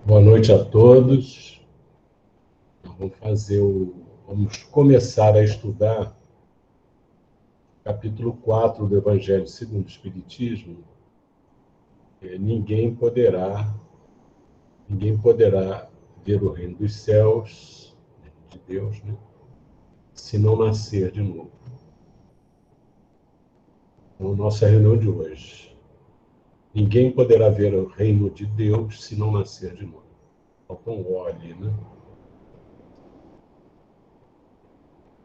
Boa noite a todos. Vamos começar a estudar o capítulo 4 do Evangelho segundo o Espiritismo. Ninguém poderá ver o reino dos céus, de Deus, né, se não nascer de novo. Então, nossa reunião de hoje. Ninguém poderá ver o reino de Deus se não nascer de novo. Falta um O ali, né?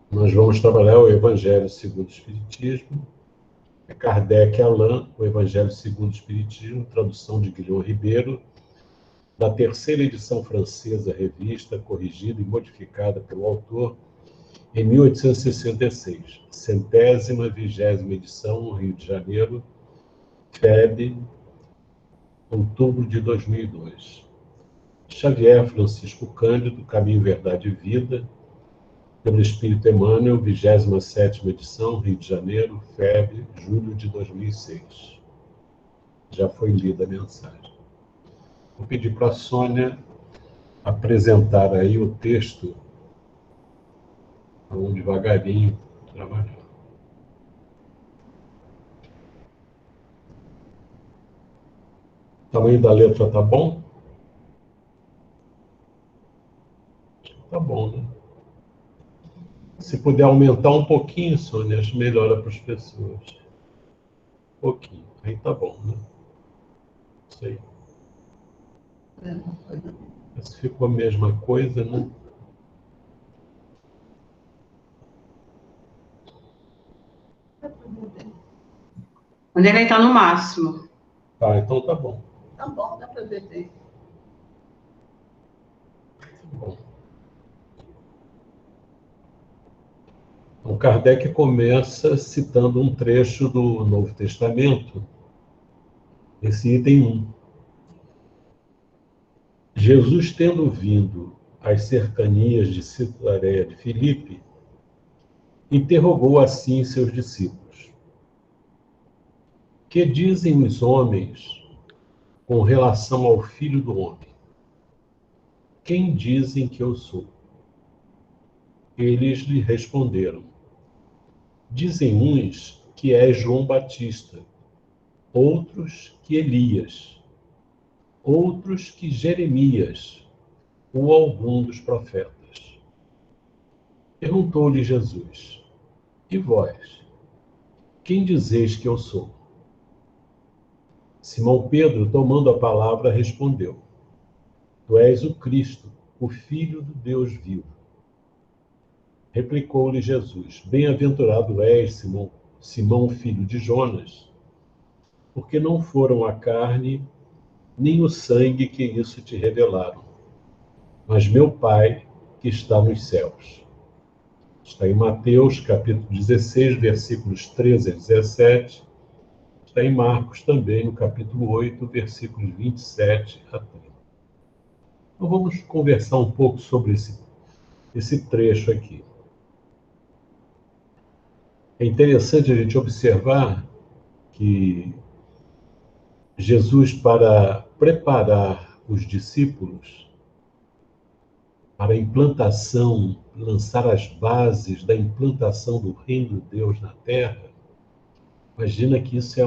Nós vamos trabalhar o Evangelho segundo o Espiritismo. Kardec Alain, o Evangelho segundo o Espiritismo, tradução de Guilherme Ribeiro, da terceira edição francesa, revista, corrigida e modificada pelo autor em 1866, 120ª edição, Rio de Janeiro, FEB, outubro de 2002. Xavier Francisco Cândido, Caminho, Verdade e Vida, pelo Espírito Emmanuel, 27ª edição, Rio de Janeiro, FEB, julho de 2006. Já foi lida a mensagem. Vou pedir para a Sônia apresentar aí o texto. Vamos devagarinho trabalhar. O tamanho da letra tá bom? Tá bom, né? Se puder aumentar um pouquinho, Sônia, acho melhor para as pessoas. Um pouquinho. Aí tá bom, né? Isso aí. Se ficou a mesma coisa, né? Onde ele está no máximo. Tá, então tá bom. Tá bom, dá para ver bem. Bom. Então, Kardec começa citando um trecho do Novo Testamento, esse item 1. Jesus, tendo vindo às cercanias de Cesareia de Filipe, interrogou assim seus discípulos: que dizem os homens com relação ao Filho do Homem? Quem dizem que eu sou? Eles lhe responderam: dizem uns que é João Batista, outros que Elias, outros que Jeremias ou algum dos profetas. Perguntou-lhe Jesus: e vós, quem dizeis que eu sou? Simão Pedro, tomando a palavra, respondeu: tu és o Cristo, o Filho do Deus vivo. Replicou-lhe Jesus: bem-aventurado és, Simão, filho de Jonas, porque não foram a carne nem o sangue que isso te revelaram, mas meu Pai que está nos céus. Está em Mateus, capítulo 16, versículos 13 a 17. Está em Marcos também, no capítulo 8, versículos 27 a 30. Então vamos conversar um pouco sobre esse trecho aqui. É interessante a gente observar que Jesus, para preparar os discípulos para a implantação, lançar as bases da implantação do reino de Deus na Terra, imagina que isso é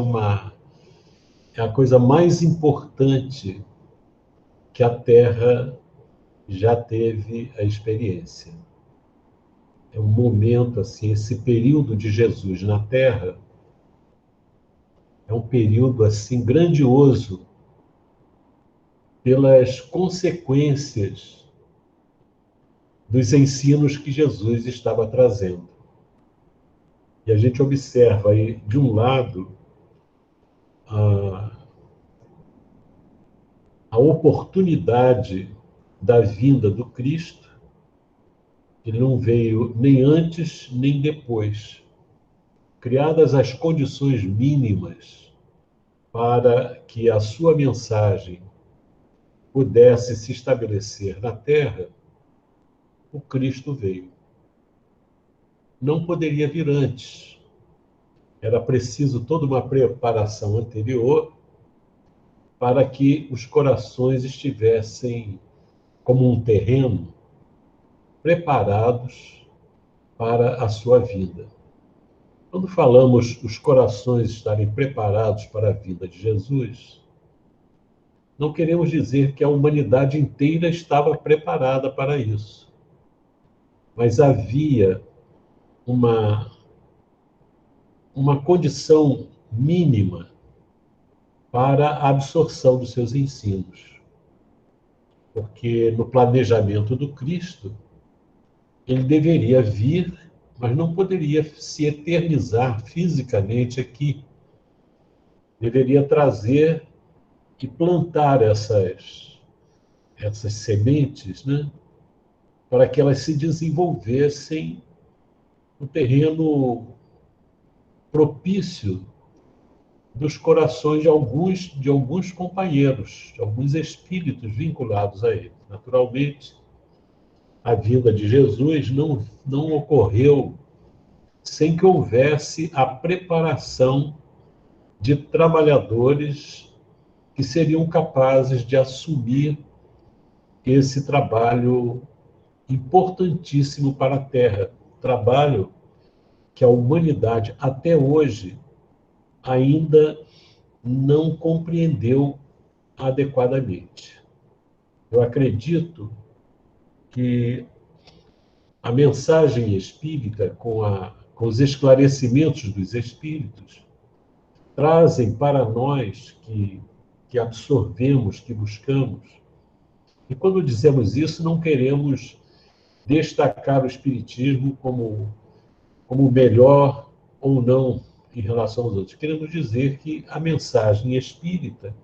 a coisa mais importante que a Terra já teve a experiência. É um momento, assim, esse período de Jesus na Terra é um período, assim, grandioso pelas consequências dos ensinos que Jesus estava trazendo. E a gente observa aí, de um lado, a oportunidade da vinda do Cristo. Ele não veio nem antes nem depois. Criadas as condições mínimas para que a sua mensagem pudesse se estabelecer na Terra, o Cristo veio. Não poderia vir antes. Era preciso toda uma preparação anterior para que os corações estivessem como um terreno preparados para a sua vida. Quando falamos os corações estarem preparados para a vinda de Jesus, não queremos dizer que a humanidade inteira estava preparada para isso. Mas havia uma condição mínima para a absorção dos seus ensinos. Porque no planejamento do Cristo, ele deveria vir, mas não poderia se eternizar fisicamente aqui. Deveria trazer e plantar essas sementes, né, para que elas se desenvolvessem no terreno propício dos corações de alguns companheiros, de alguns espíritos vinculados a ele. Naturalmente, a vinda de Jesus não ocorreu sem que houvesse a preparação de trabalhadores que seriam capazes de assumir esse trabalho importantíssimo para a Terra, trabalho que a humanidade até hoje ainda não compreendeu adequadamente. Eu acredito que a mensagem espírita, com os esclarecimentos dos espíritos, trazem para nós que absorvemos, que buscamos. E quando dizemos isso, não queremos destacar o espiritismo como melhor ou não em relação aos outros. Queremos dizer que a mensagem espírita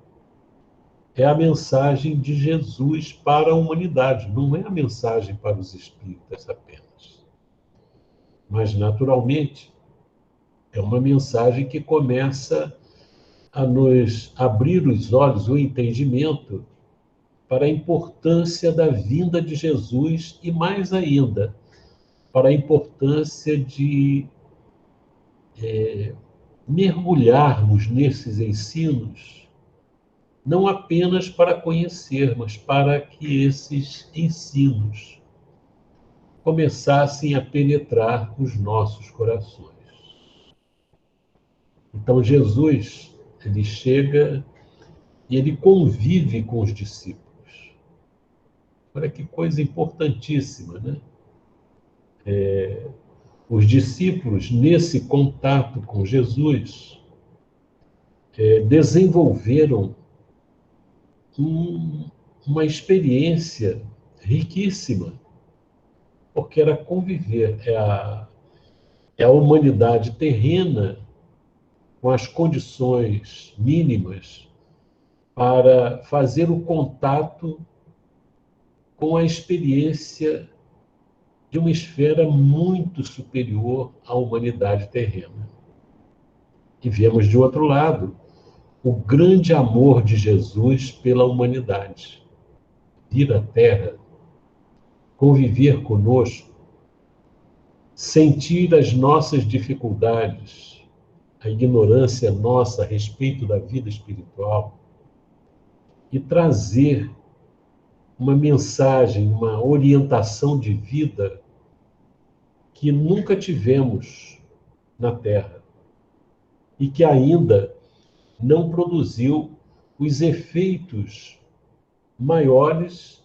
é a mensagem de Jesus para a humanidade, não é a mensagem para os espíritas apenas. Mas, naturalmente, é uma mensagem que começa a nos abrir os olhos, o entendimento, para a importância da vinda de Jesus e, mais ainda, para a importância de mergulharmos nesses ensinos, não apenas para conhecer, mas para que esses ensinos começassem a penetrar os nossos corações. Então, Jesus, ele chega e ele convive com os discípulos. Olha que coisa importantíssima, né? Os discípulos, nesse contato com Jesus, desenvolveram uma experiência riquíssima, porque era conviver, é a humanidade terrena com as condições mínimas para fazer o contato com a experiência de uma esfera muito superior à humanidade terrena. E vemos, de outro lado, o grande amor de Jesus pela humanidade. Vir à Terra, conviver conosco, sentir as nossas dificuldades, a ignorância nossa a respeito da vida espiritual e trazer uma mensagem, uma orientação de vida que nunca tivemos na Terra e que ainda não produziu os efeitos maiores,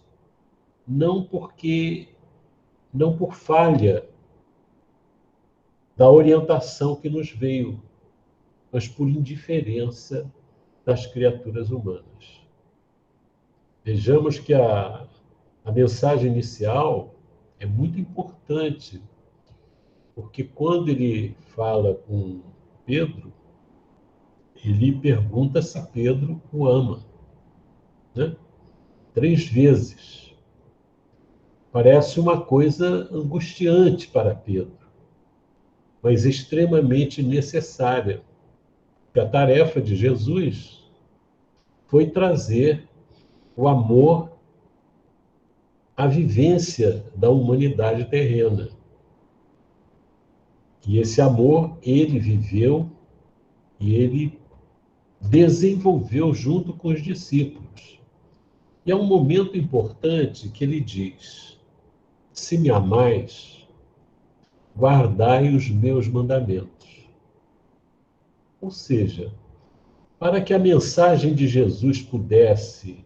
não por falha da orientação que nos veio, mas por indiferença das criaturas humanas. Vejamos que a mensagem inicial é muito importante, porque quando ele fala com Pedro, ele pergunta se Pedro o ama, né? 3 vezes. Parece uma coisa angustiante para Pedro, mas extremamente necessária. Porque a tarefa de Jesus foi trazer o amor à vivência da humanidade terrena. E esse amor ele viveu e ele desenvolveu junto com os discípulos. E é um momento importante que ele diz: se me amais, guardai os meus mandamentos. Ou seja, para que a mensagem de Jesus pudesse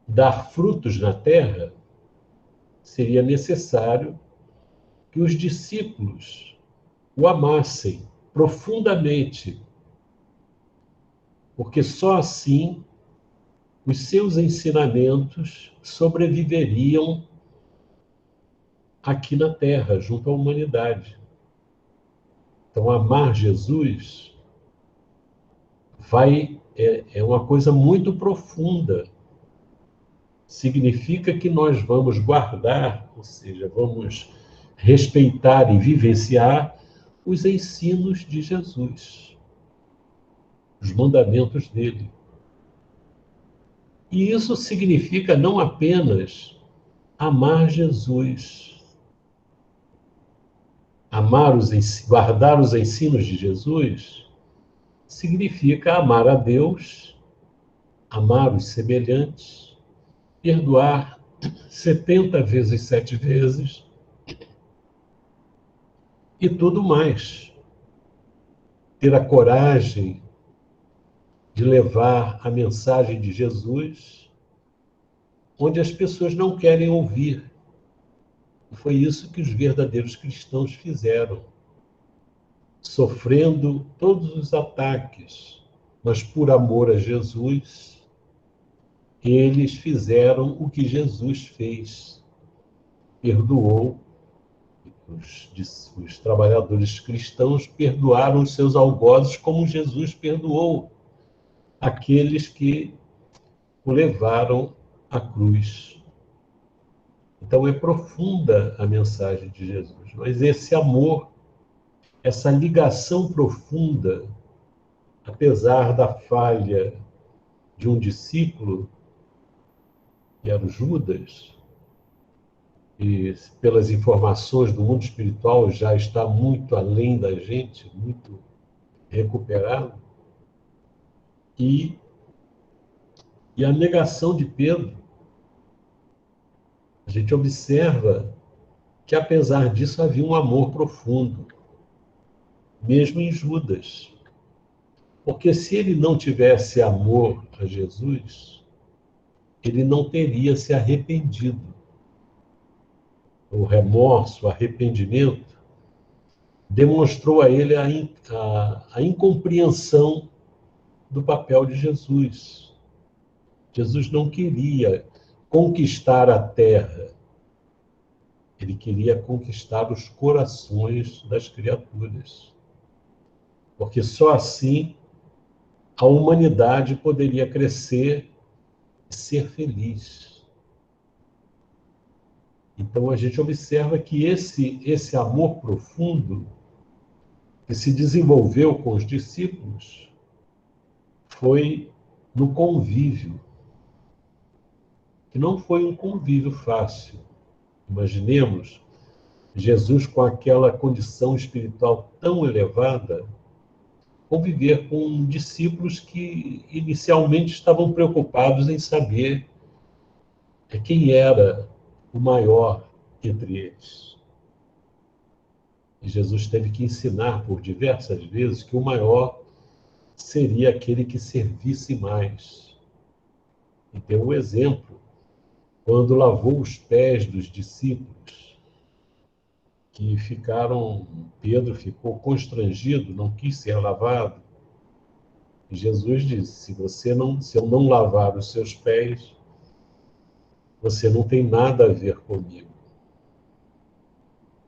dar frutos na terra, seria necessário que os discípulos o amassem profundamente, porque só assim os seus ensinamentos sobreviveriam aqui na Terra, junto à humanidade. Então, amar Jesus é uma coisa muito profunda. Significa que nós vamos guardar, ou seja, vamos respeitar e vivenciar os ensinos de Jesus, os mandamentos dele. E isso significa não apenas amar Jesus, guardar os ensinos de Jesus, significa amar a Deus, amar os semelhantes, perdoar 70 vezes, 7 vezes e tudo mais. Ter a coragem de levar a mensagem de Jesus onde as pessoas não querem ouvir. Foi isso que os verdadeiros cristãos fizeram, sofrendo todos os ataques, mas por amor a Jesus, eles fizeram o que Jesus fez. Perdoou, os trabalhadores cristãos perdoaram os seus algozes como Jesus perdoou aqueles que o levaram à cruz. Então é profunda a mensagem de Jesus, mas esse amor, essa ligação profunda, apesar da falha de um discípulo, que era o Judas, e pelas informações do mundo espiritual já está muito além da gente, muito recuperado, e a negação de Pedro, a gente observa que apesar disso havia um amor profundo, mesmo em Judas. Porque se ele não tivesse amor a Jesus, ele não teria se arrependido. O remorso, o arrependimento, demonstrou a ele a incompreensão do papel de Jesus. Jesus não queria conquistar a terra, ele queria conquistar os corações das criaturas. Porque só assim a humanidade poderia crescer e ser feliz. Então a gente observa que esse amor profundo que se desenvolveu com os discípulos foi no convívio, que não foi um convívio fácil. Imaginemos Jesus com aquela condição espiritual tão elevada, conviver com discípulos que inicialmente estavam preocupados em saber quem era o maior entre eles. E Jesus teve que ensinar por diversas vezes que o maior seria aquele que servisse mais. E deu um exemplo, quando lavou os pés dos discípulos, que Pedro ficou constrangido, não quis ser lavado. E Jesus disse: se eu não lavar os seus pés, você não tem nada a ver comigo.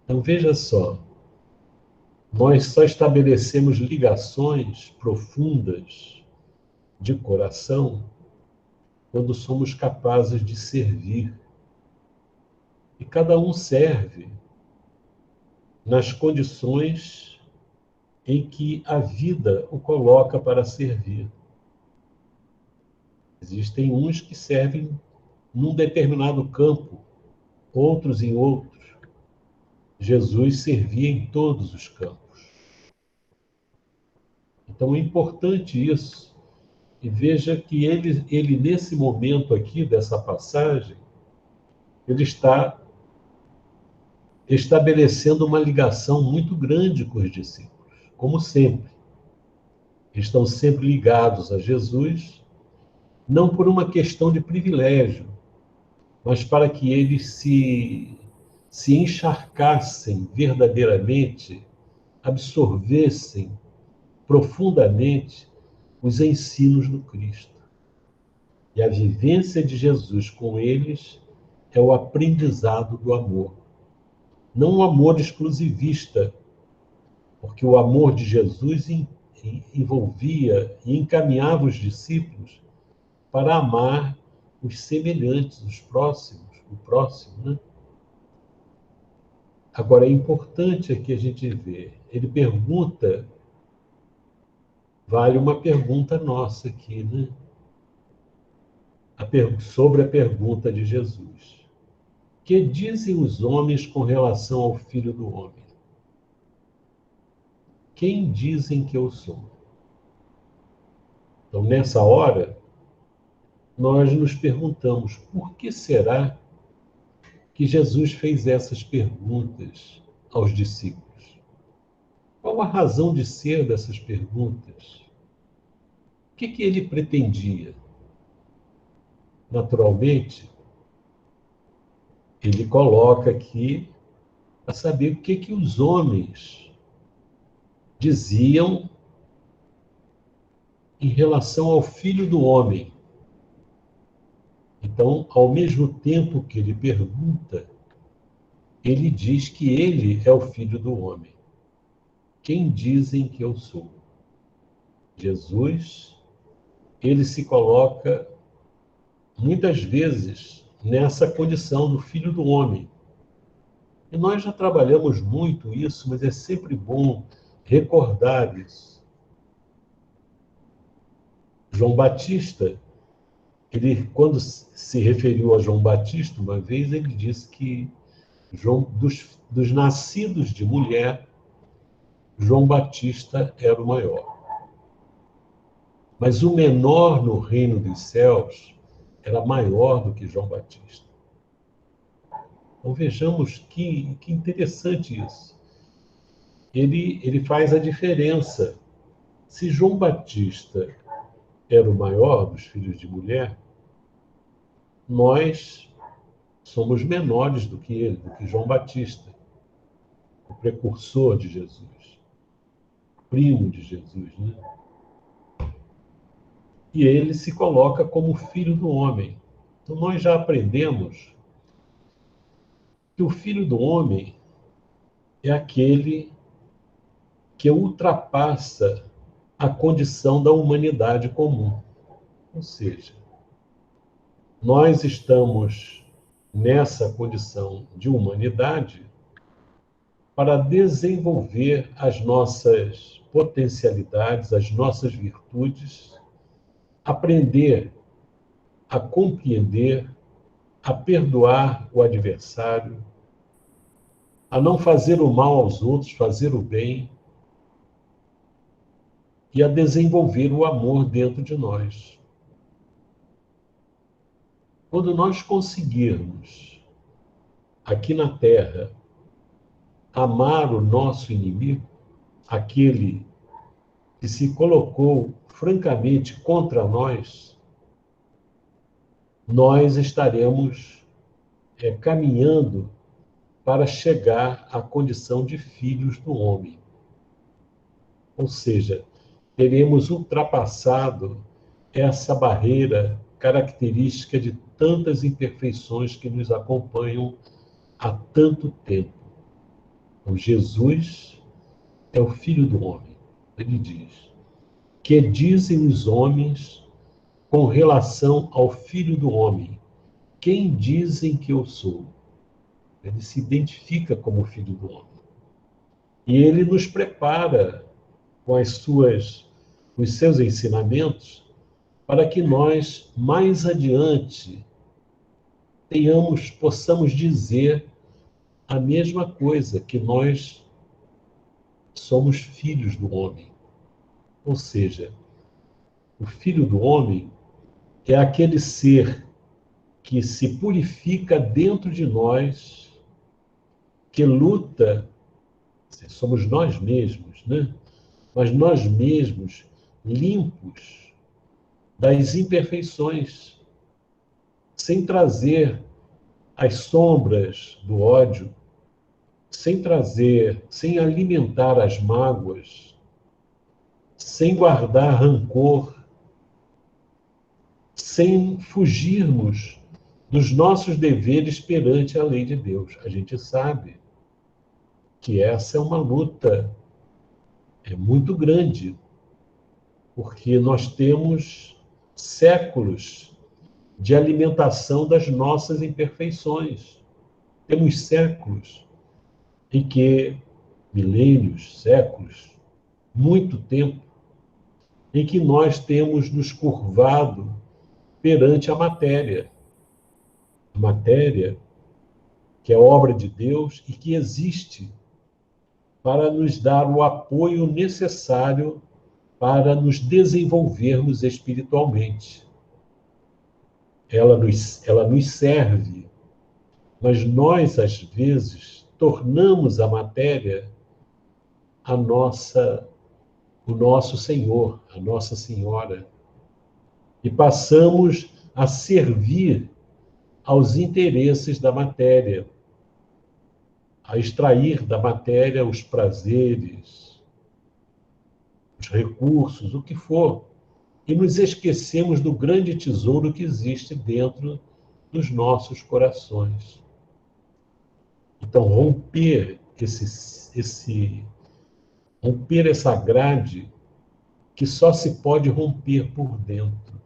Então veja só, nós só estabelecemos ligações profundas de coração quando somos capazes de servir. E cada um serve nas condições em que a vida o coloca para servir. Existem uns que servem num determinado campo, outros em outros. Jesus servia em todos os campos. Então é importante isso. E veja que ele nesse momento aqui, dessa passagem, ele está estabelecendo uma ligação muito grande com os discípulos, como sempre. Estão sempre ligados a Jesus, não por uma questão de privilégio, mas para que eles se encharcassem verdadeiramente, absorvessem profundamente os ensinos do Cristo. E a vivência de Jesus com eles é o aprendizado do amor. Não um amor exclusivista, porque o amor de Jesus envolvia e encaminhava os discípulos para amar os semelhantes, os próximos, o próximo, né? Agora, é importante aqui a gente ver, ele pergunta, vale uma pergunta nossa aqui, né? Sobre a pergunta de Jesus. Que dizem os homens com relação ao Filho do Homem? Quem dizem que eu sou? Então, nessa hora, nós nos perguntamos, por que será que Jesus fez essas perguntas aos discípulos? Qual a razão de ser dessas perguntas? O que ele pretendia? Naturalmente, ele coloca aqui para saber o que os homens diziam em relação ao Filho do Homem. Então, ao mesmo tempo que ele pergunta, ele diz que ele é o Filho do Homem. Quem dizem que eu sou? Jesus, ele se coloca muitas vezes nessa condição do Filho do Homem. E nós já trabalhamos muito isso, mas é sempre bom recordar isso. João Batista, ele, quando se referiu a João Batista, uma vez, ele disse que dos nascidos de mulher, João Batista era o maior. Mas o menor no reino dos céus era maior do que João Batista. Então vejamos que interessante isso. Ele faz a diferença. Se João Batista era o maior dos filhos de mulher, nós somos menores do que ele, do que João Batista, o precursor de Jesus, primo de Jesus, né? E ele se coloca como filho do homem. Então nós já aprendemos que o filho do homem é aquele que ultrapassa a condição da humanidade comum. Ou seja, nós estamos nessa condição de humanidade para desenvolver as nossas potencialidades, as nossas virtudes, aprender a compreender, a perdoar o adversário, a não fazer o mal aos outros, fazer o bem, e a desenvolver o amor dentro de nós. Quando nós conseguirmos, aqui na Terra, amar o nosso inimigo, aquele que se colocou francamente contra nós, nós estaremos caminhando para chegar à condição de filhos do homem. Ou seja, teremos ultrapassado essa barreira característica de tantas imperfeições que nos acompanham há tanto tempo. Então, Jesus é o Filho do Homem. Ele diz: que dizem os homens com relação ao Filho do Homem? Quem dizem que eu sou? Ele se identifica como Filho do Homem. E ele nos prepara com os seus ensinamentos para que nós, mais adiante, possamos dizer a mesma coisa, que nós somos filhos do homem. Ou seja, o Filho do Homem é aquele ser que se purifica dentro de nós, que luta, somos nós mesmos, né? Mas nós mesmos, limpos das imperfeições, sem trazer as sombras do ódio, sem alimentar as mágoas, sem guardar rancor, sem fugirmos dos nossos deveres perante a lei de Deus. A gente sabe que essa é uma luta muito grande, porque nós temos séculos de alimentação das nossas imperfeições. Temos séculos em que, milênios, séculos, muito tempo, em que nós temos nos curvado perante a matéria. A matéria que é obra de Deus e que existe para nos dar o apoio necessário para nos desenvolvermos espiritualmente. Ela nos serve, mas nós, às vezes, tornamos a matéria o nosso Senhor, a Nossa Senhora, e passamos a servir aos interesses da matéria, a extrair da matéria os prazeres, os recursos, o que for, e nos esquecemos do grande tesouro que existe dentro dos nossos corações. Então, romper essa grade que só se pode romper por dentro.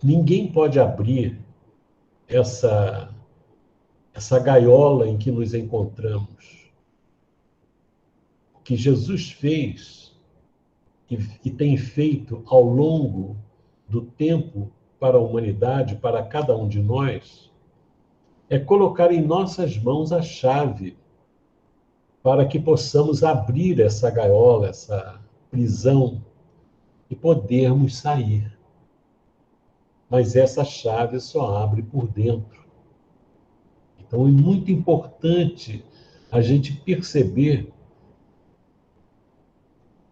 Ninguém pode abrir essa gaiola em que nos encontramos. O que Jesus fez e tem feito ao longo do tempo para a humanidade, para cada um de nós, é colocar em nossas mãos a chave para que possamos abrir essa gaiola, essa prisão e podermos sair. Mas essa chave só abre por dentro. Então é muito importante a gente perceber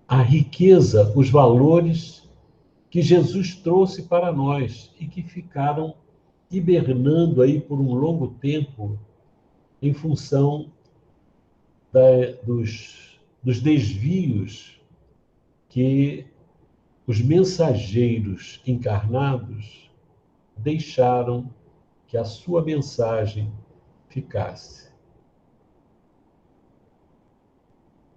a riqueza, os valores que Jesus trouxe para nós e que ficaram hibernando aí por um longo tempo em função dos desvios que os mensageiros encarnados deixaram que a sua mensagem ficasse.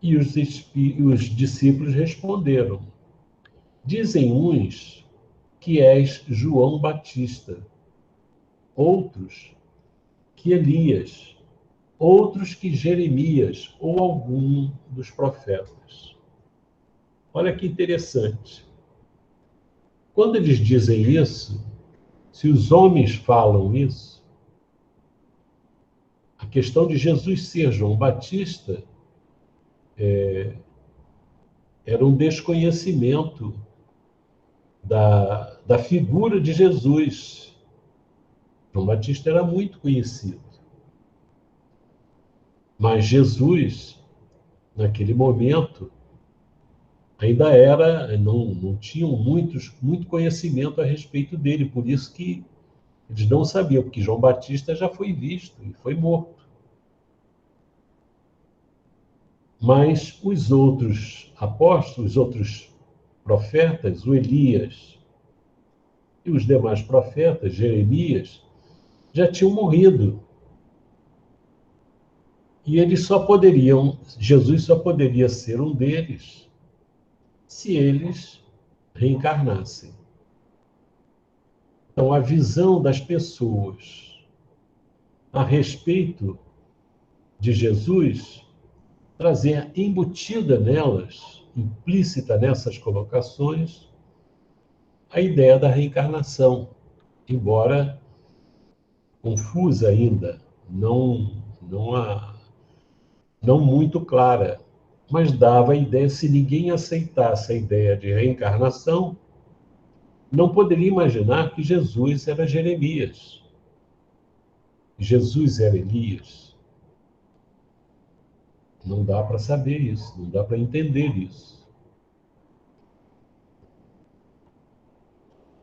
E os discípulos responderam: dizem uns que és João Batista, outros que Elias, outros que Jeremias ou algum dos profetas. Olha que interessante. Quando eles dizem isso, se os homens falam isso, a questão de Jesus ser João Batista era um desconhecimento da figura de Jesus. João Batista era muito conhecido. Mas Jesus, naquele momento, ainda não tinham muito conhecimento a respeito dele, por isso que eles não sabiam, porque João Batista já foi visto e foi morto. Mas os outros apóstolos, os outros profetas, o Elias e os demais profetas, Jeremias, já tinham morrido. E Jesus só poderia ser um deles se eles reencarnassem. Então, a visão das pessoas a respeito de Jesus trazia embutida nelas, implícita nessas colocações, a ideia da reencarnação, embora confusa ainda, não muito clara. mas dava a ideia, se ninguém aceitasse a ideia de reencarnação, não poderia imaginar que Jesus era Jeremias, Jesus era Elias. Não dá para saber isso, não dá para entender isso.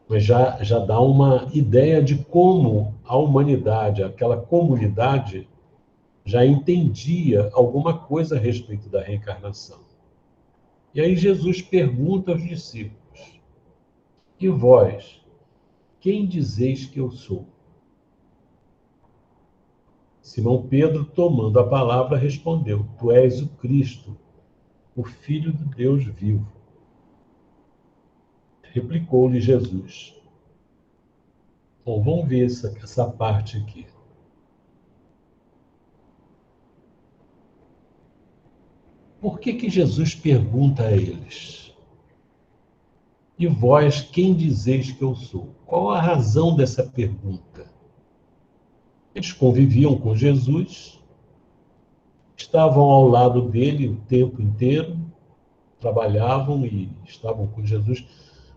Mas já dá uma ideia de como a humanidade, aquela comunidade, já entendia alguma coisa a respeito da reencarnação. E aí Jesus pergunta aos discípulos: e vós, quem dizeis que eu sou? Simão Pedro, tomando a palavra, respondeu: tu és o Cristo, o Filho de Deus vivo. Replicou-lhe Jesus: bom, vamos ver essa parte aqui. Por que Jesus pergunta a eles: e vós, quem dizeis que eu sou? Qual a razão dessa pergunta? Eles conviviam com Jesus, estavam ao lado dele o tempo inteiro, trabalhavam e estavam com Jesus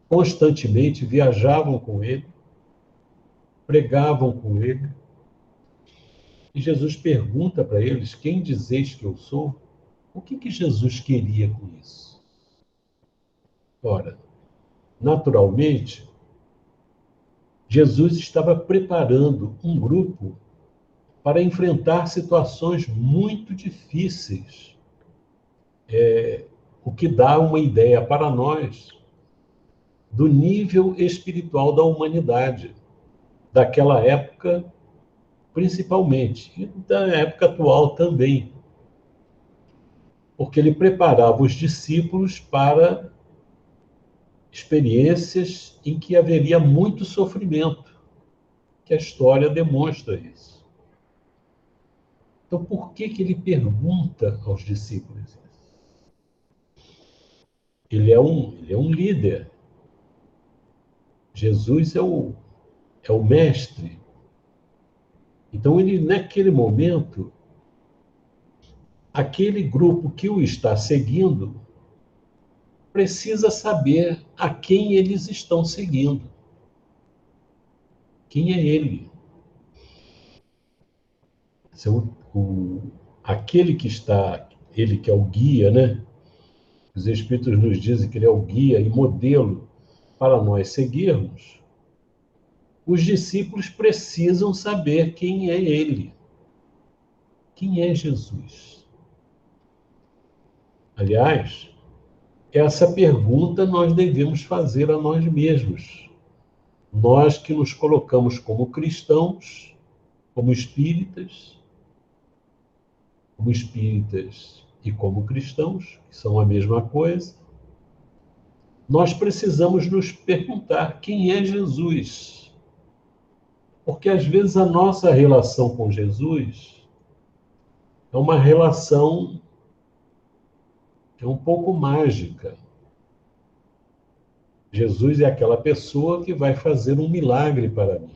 constantemente, viajavam com ele, pregavam com ele. E Jesus pergunta para eles: quem dizeis que eu sou? O que Jesus queria com isso? Ora, naturalmente, Jesus estava preparando um grupo para enfrentar situações muito difíceis, o que dá uma ideia para nós do nível espiritual da humanidade, daquela época principalmente, e da época atual também. Porque ele preparava os discípulos para experiências em que haveria muito sofrimento, que a história demonstra isso. Então, por que ele pergunta aos discípulos isso? Ele é um líder. Jesus é o mestre. Então, ele, naquele momento, aquele grupo que o está seguindo precisa saber a quem eles estão seguindo. Quem é ele? Aquele que está, ele que é o guia, né? Os Espíritos nos dizem que ele é o guia e modelo para nós seguirmos. Os discípulos precisam saber quem é ele. Quem é Jesus? Aliás, essa pergunta nós devemos fazer a nós mesmos. Nós que nos colocamos como cristãos, como espíritas e como cristãos, que são a mesma coisa, nós precisamos nos perguntar quem é Jesus. Porque às vezes a nossa relação com Jesus é uma relação um pouco mágica. Jesus é aquela pessoa que vai fazer um milagre para mim,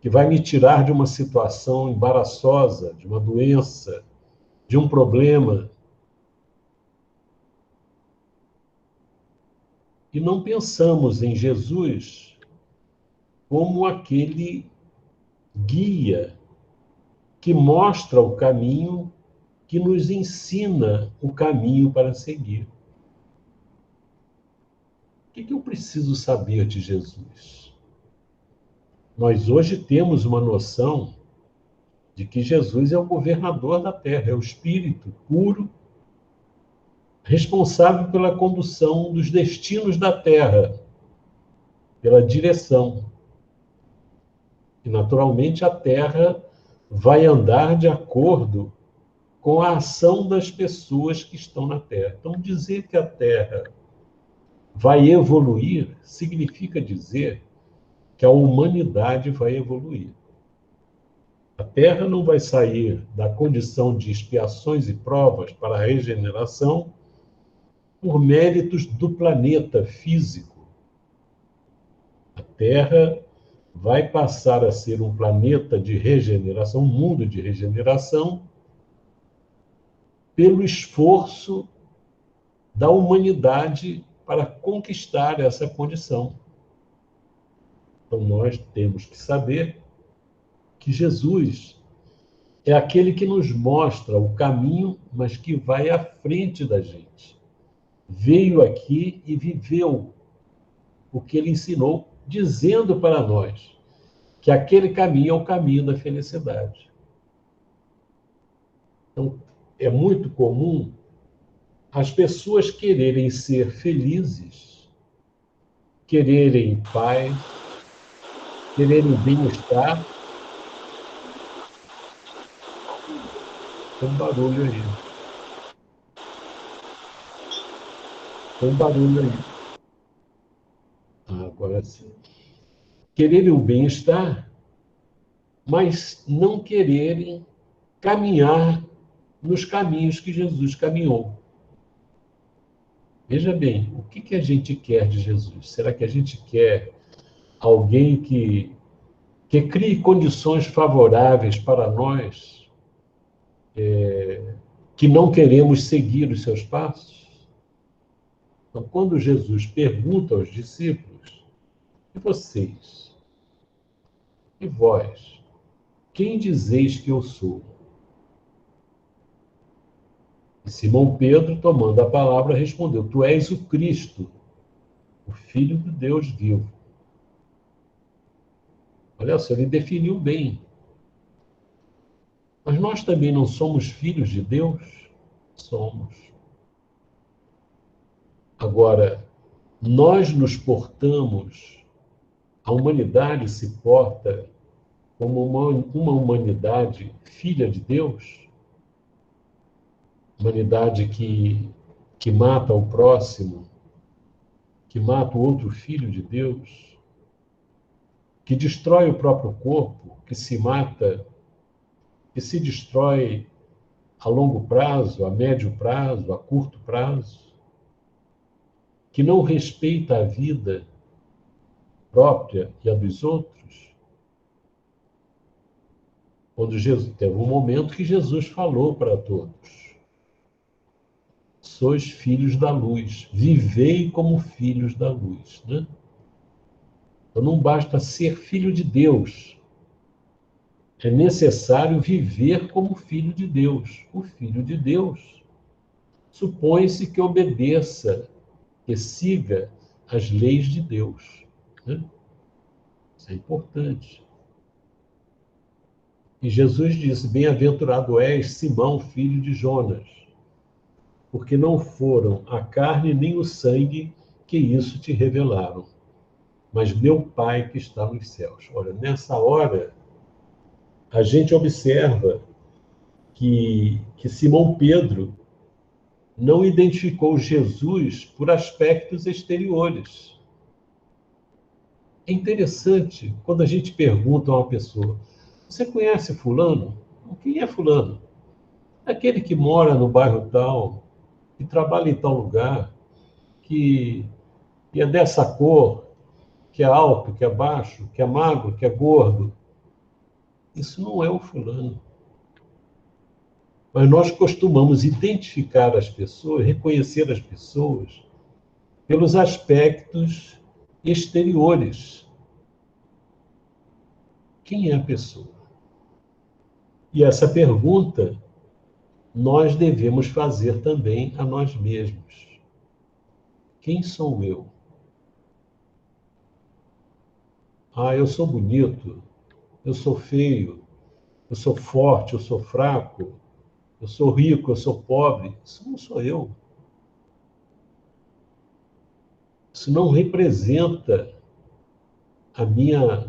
que vai me tirar de uma situação embaraçosa, de uma doença, de um problema. E não pensamos em Jesus como aquele guia que mostra o caminho, que nos ensina o caminho para seguir. O que eu preciso saber de Jesus? Nós hoje temos uma noção de que Jesus é o governador da Terra, é o Espírito puro, responsável pela condução dos destinos da Terra, pela direção. E, naturalmente, a Terra vai andar de acordo com a ação das pessoas que estão na Terra. Então, dizer que a Terra vai evoluir significa dizer que a humanidade vai evoluir. A Terra não vai sair da condição de expiações e provas para a regeneração por méritos do planeta físico. A Terra vai passar a ser um planeta de regeneração, um mundo de regeneração, pelo esforço da humanidade para conquistar essa condição. Então, nós temos que saber que Jesus é aquele que nos mostra o caminho, mas que vai à frente da gente. Veio aqui e viveu o que ele ensinou, dizendo para nós que aquele caminho é o caminho da felicidade. Então, é muito comum as pessoas quererem ser felizes, quererem paz, quererem bem-estar. Tem um barulho aí. Tem um barulho aí. Agora sim. Quererem o bem-estar, mas não quererem caminhar nos caminhos que Jesus caminhou. Veja bem, o que a gente quer de Jesus? Será que a gente quer alguém que crie condições favoráveis para nós, que não queremos seguir os seus passos? Então, quando Jesus pergunta aos discípulos, e vocês? E vós? Quem dizeis que eu sou? E Simão Pedro, tomando a palavra, respondeu: Tu és o Cristo, o Filho de Deus vivo. Olha só, ele definiu bem. Mas nós também não somos filhos de Deus? Somos. Agora, nós nos portamos, a humanidade se porta como uma humanidade filha de Deus? Humanidade que mata o próximo, que mata o outro filho de Deus, que destrói o próprio corpo, que se mata, que se destrói a longo prazo, a médio prazo, a curto prazo, que não respeita a vida própria e a dos outros. Quando Jesus teve um momento que Jesus falou para todos: sois filhos da luz, vivei como filhos da luz, né? Então não basta ser filho de Deus, é necessário viver como filho de Deus. O filho de Deus supõe-se que obedeça, que siga as leis de Deus, né? Isso é importante. E Jesus disse: bem-aventurado és, Simão, filho de Jonas, porque não foram a carne nem o sangue que isso te revelaram, mas meu Pai que está nos céus. Olha, nessa hora, a gente observa que Simão Pedro não identificou Jesus por aspectos exteriores. É interessante quando a gente pergunta a uma pessoa: você conhece fulano? Quem é fulano? Aquele que mora no bairro tal, que trabalha em tal lugar, que é dessa cor, que é alto, que é baixo, que é magro, que é gordo. Isso não é o fulano. Mas nós costumamos identificar as pessoas, reconhecer as pessoas pelos aspectos exteriores. Quem é a pessoa? E essa pergunta nós devemos fazer também a nós mesmos. Quem sou eu? Ah, eu sou bonito, eu sou feio, eu sou forte, eu sou fraco, eu sou rico, eu sou pobre. Isso não sou eu. Isso não representa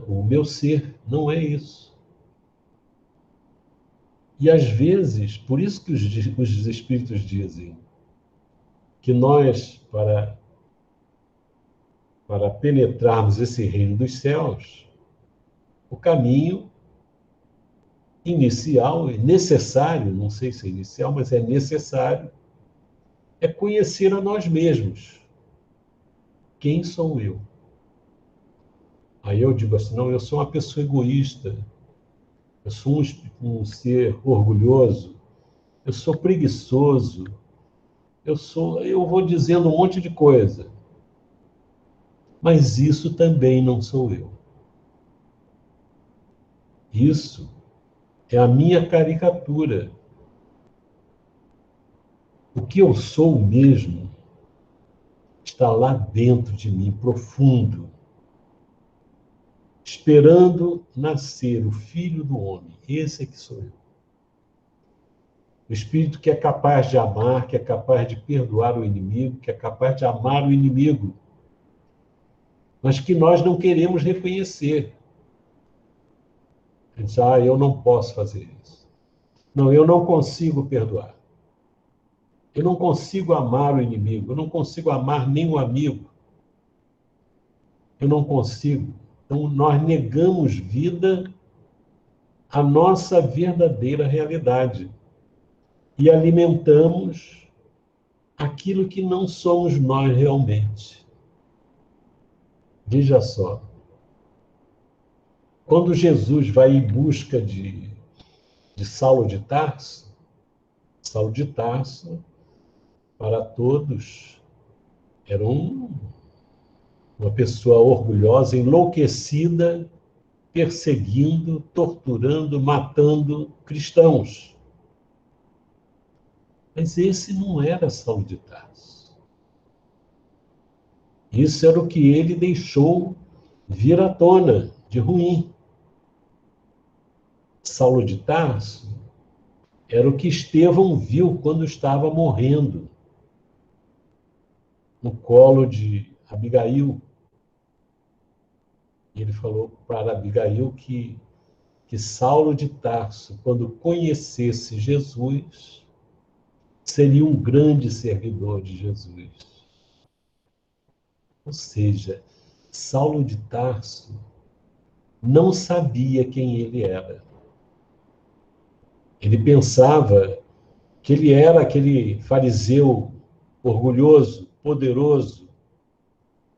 o meu ser, não é isso. E às vezes, por isso que os espíritos dizem que nós, para penetrarmos esse reino dos céus, o caminho inicial, necessário, não sei se é inicial, mas é necessário, é conhecer a nós mesmos. Quem sou eu? Aí eu digo assim: não, eu sou uma pessoa egoísta, eu sou um ser orgulhoso, eu sou preguiçoso, eu vou dizendo um monte de coisa. Mas isso também não sou eu. Isso é a minha caricatura. O que eu sou mesmo está lá dentro de mim, profundo, esperando nascer o Filho do Homem. Esse é que sou eu. O Espírito que é capaz de amar, que é capaz de perdoar o inimigo, que é capaz de amar o inimigo, mas que nós não queremos reconhecer. A gente diz, eu não posso fazer isso. Não, eu não consigo perdoar. Eu não consigo amar o inimigo, eu não consigo amar nem o amigo. Eu não consigo. Então, nós negamos vida à nossa verdadeira realidade e alimentamos aquilo que não somos nós realmente. Veja só. Quando Jesus vai em busca de Saulo de Tarso, para todos, era uma pessoa orgulhosa, enlouquecida, perseguindo, torturando, matando cristãos. Mas esse não era Saulo de Tarso. Isso era o que ele deixou vir à tona de ruim. Saulo de Tarso era o que Estevão viu quando estava morrendo no colo de Abigail. Ele falou para Abigail que Saulo de Tarso, quando conhecesse Jesus, seria um grande servidor de Jesus. Ou seja, Saulo de Tarso não sabia quem ele era. Ele pensava que ele era aquele fariseu orgulhoso, poderoso,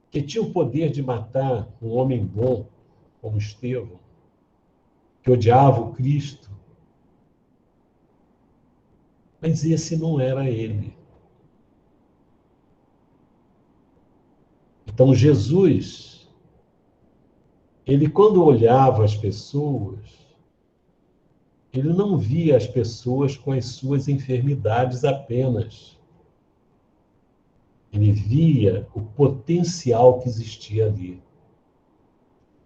que tinha o poder de matar um homem bom como Estevão, que odiava o Cristo. Mas esse não era ele. Então, Jesus, ele quando olhava as pessoas, ele não via as pessoas com as suas enfermidades apenas. Ele via o potencial que existia ali.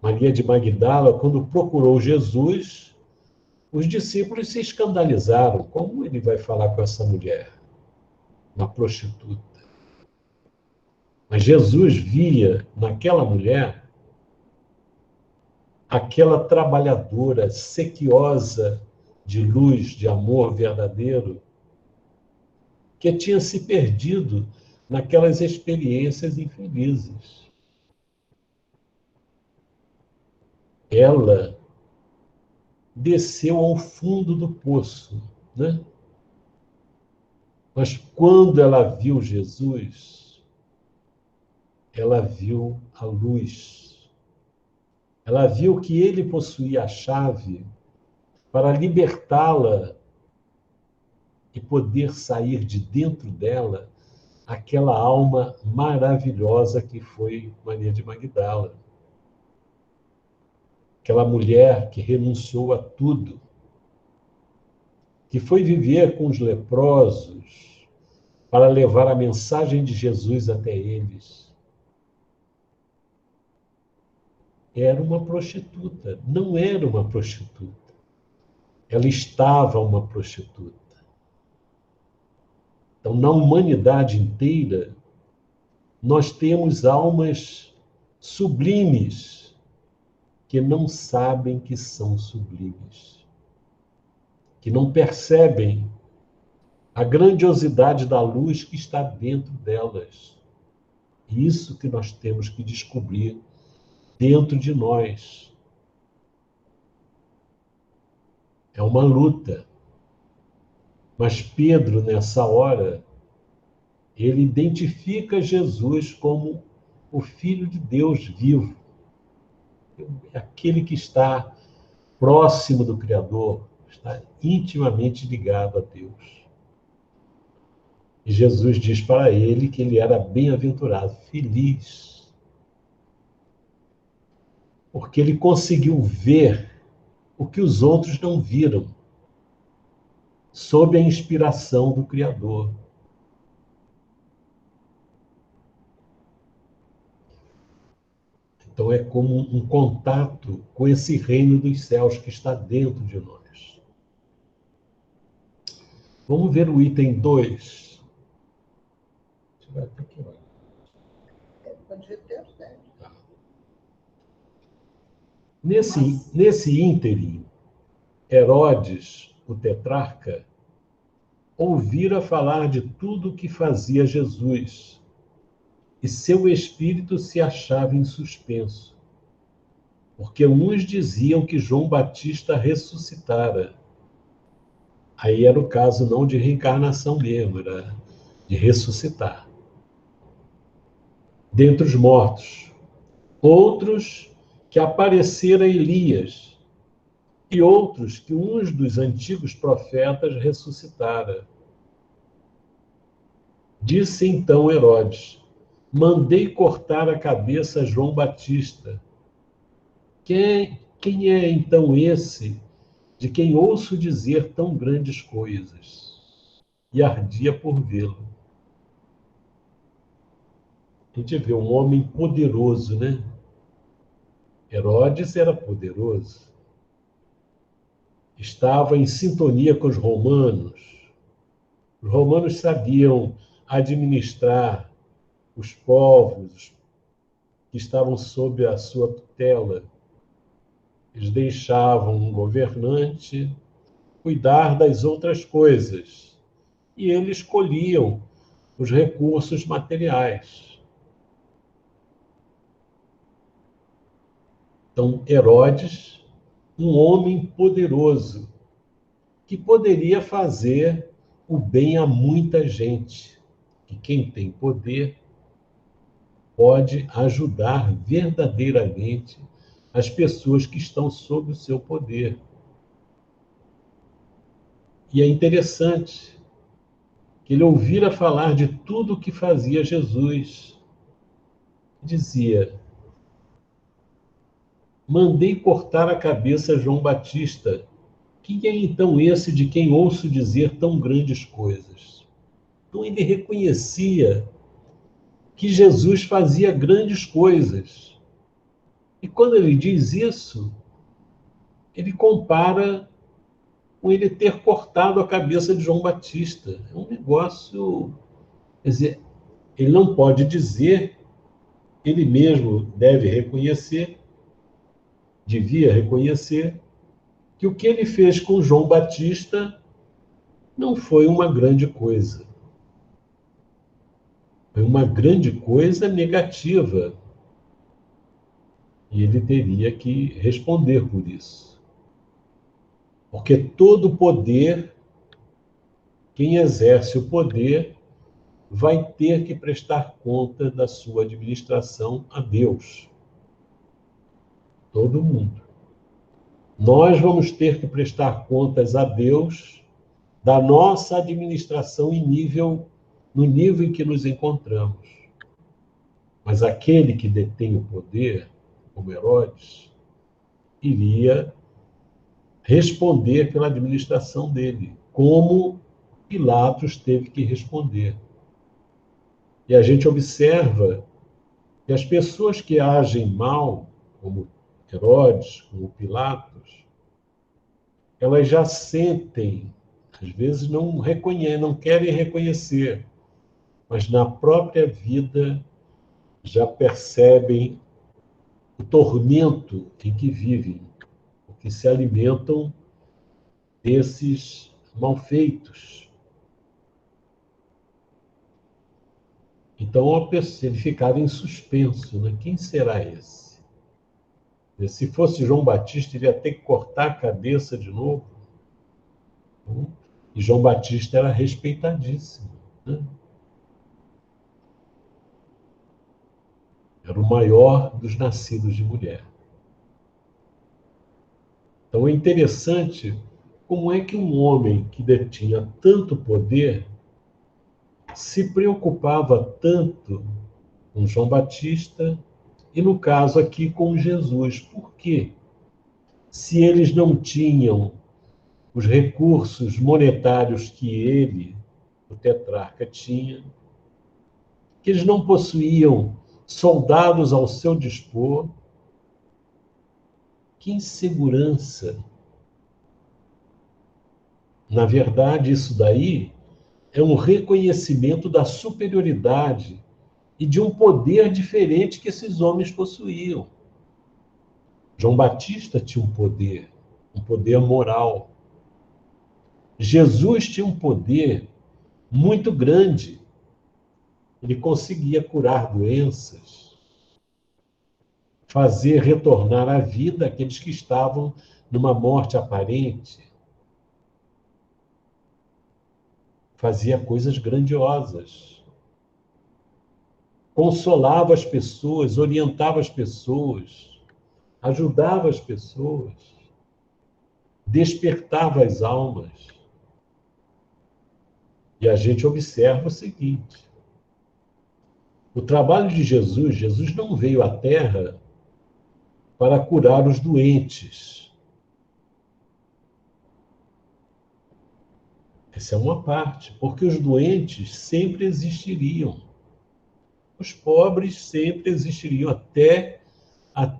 Maria de Magdala, quando procurou Jesus, os discípulos se escandalizaram. Como ele vai falar com essa mulher? Uma prostituta. Mas Jesus via naquela mulher aquela trabalhadora sequiosa de luz, de amor verdadeiro, que tinha se perdido naquelas experiências infelizes. Ela desceu ao fundo do poço, né? Mas quando ela viu Jesus, ela viu a luz. Ela viu que ele possuía a chave para libertá-la e poder sair de dentro dela aquela alma maravilhosa que foi Maria de Magdala. Aquela mulher que renunciou a tudo, que foi viver com os leprosos para levar a mensagem de Jesus até eles. Era uma prostituta, não era uma prostituta. Ela estava uma prostituta. Então, na humanidade inteira, nós temos almas sublimes que não sabem que são sublimes, que não percebem a grandiosidade da luz que está dentro delas. Isso que nós temos que descobrir dentro de nós. É uma luta. Mas Pedro, nessa hora, ele identifica Jesus como o Filho de Deus vivo. É aquele que está próximo do Criador, está intimamente ligado a Deus. E Jesus diz para ele que ele era bem-aventurado, feliz, porque ele conseguiu ver o que os outros não viram, sob a inspiração do Criador. Então é como um contato com esse reino dos céus que está dentro de nós. Vamos ver o item 2. Você vai ter que olhar. Pode ter certo. Nesse ínterim, Herodes, o tetrarca, ouvira falar de tudo o que fazia Jesus, e seu espírito se achava em suspenso, porque uns diziam que João Batista ressuscitara. Aí era o caso não de reencarnação mesmo, era de ressuscitar dentre os mortos. Outros que aparecera Elias, e outros que uns dos antigos profetas ressuscitara. Disse então Herodes: mandei cortar a cabeça a João Batista. Quem é então esse de quem ouço dizer tão grandes coisas? E ardia por vê-lo. A gente vê um homem poderoso, né? Herodes era poderoso. Estava em sintonia com os romanos. Os romanos sabiam administrar os povos que estavam sob a sua tutela. Eles deixavam um governante cuidar das outras coisas e eles escolhiam os recursos materiais. Então, Herodes, um homem poderoso, que poderia fazer o bem a muita gente. Que quem tem poder pode ajudar verdadeiramente as pessoas que estão sob o seu poder. E é interessante que ele ouvira falar de tudo o que fazia Jesus. Dizia: mandei cortar a cabeça a João Batista. Quem é então esse de quem ouço dizer tão grandes coisas? Então ele reconhecia que Jesus fazia grandes coisas. E quando ele diz isso, ele compara com ele ter cortado a cabeça de João Batista. É um negócio... Quer dizer, ele não pode dizer, ele mesmo deve reconhecer, devia reconhecer, que o que ele fez com João Batista não foi uma grande coisa. Foi uma grande coisa negativa. E ele teria que responder por isso. Porque todo poder, quem exerce o poder, vai ter que prestar conta da sua administração a Deus. Todo mundo. Nós vamos ter que prestar contas a Deus da nossa administração no nível em que nos encontramos. Mas aquele que detém o poder, como Herodes, iria responder pela administração dele, como Pilatos teve que responder. E a gente observa que as pessoas que agem mal, como Herodes, como Pilatos, elas já sentem, às vezes não reconhecem, não querem reconhecer, mas na própria vida já percebem o tormento em que vivem, porque se alimentam desses malfeitos. Então, ele ficava em suspenso, né? Quem será esse? Se fosse João Batista, ele ia ter que cortar a cabeça de novo. E João Batista era respeitadíssimo, né? Era o maior dos nascidos de mulher. Então é interessante como é que um homem que detinha tanto poder se preocupava tanto com João Batista e, no caso aqui, com Jesus. Por quê? Se eles não tinham os recursos monetários que ele, o tetrarca, tinha, que eles não possuíam soldados ao seu dispor, que insegurança. Na verdade, isso daí é um reconhecimento da superioridade e de um poder diferente que esses homens possuíam. João Batista tinha um poder moral. Jesus tinha um poder muito grande. Ele conseguia curar doenças, fazer retornar à vida aqueles que estavam numa morte aparente. Fazia coisas grandiosas. Consolava as pessoas, orientava as pessoas, ajudava as pessoas, despertava as almas. E a gente observa o seguinte: o trabalho de Jesus, Jesus não veio à Terra para curar os doentes. Essa é uma parte, porque os doentes sempre existiriam. Os pobres sempre existiriam, até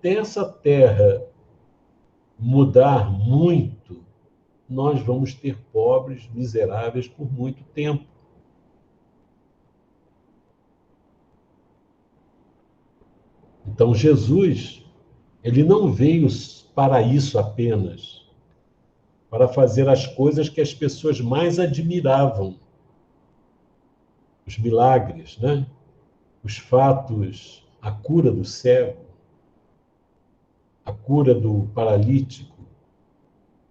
essa Terra mudar muito, nós vamos ter pobres, miseráveis por muito tempo. Então, Jesus, ele não veio para isso apenas, para fazer as coisas que as pessoas mais admiravam. Os milagres, né? Os fatos, a cura do cego, a cura do paralítico,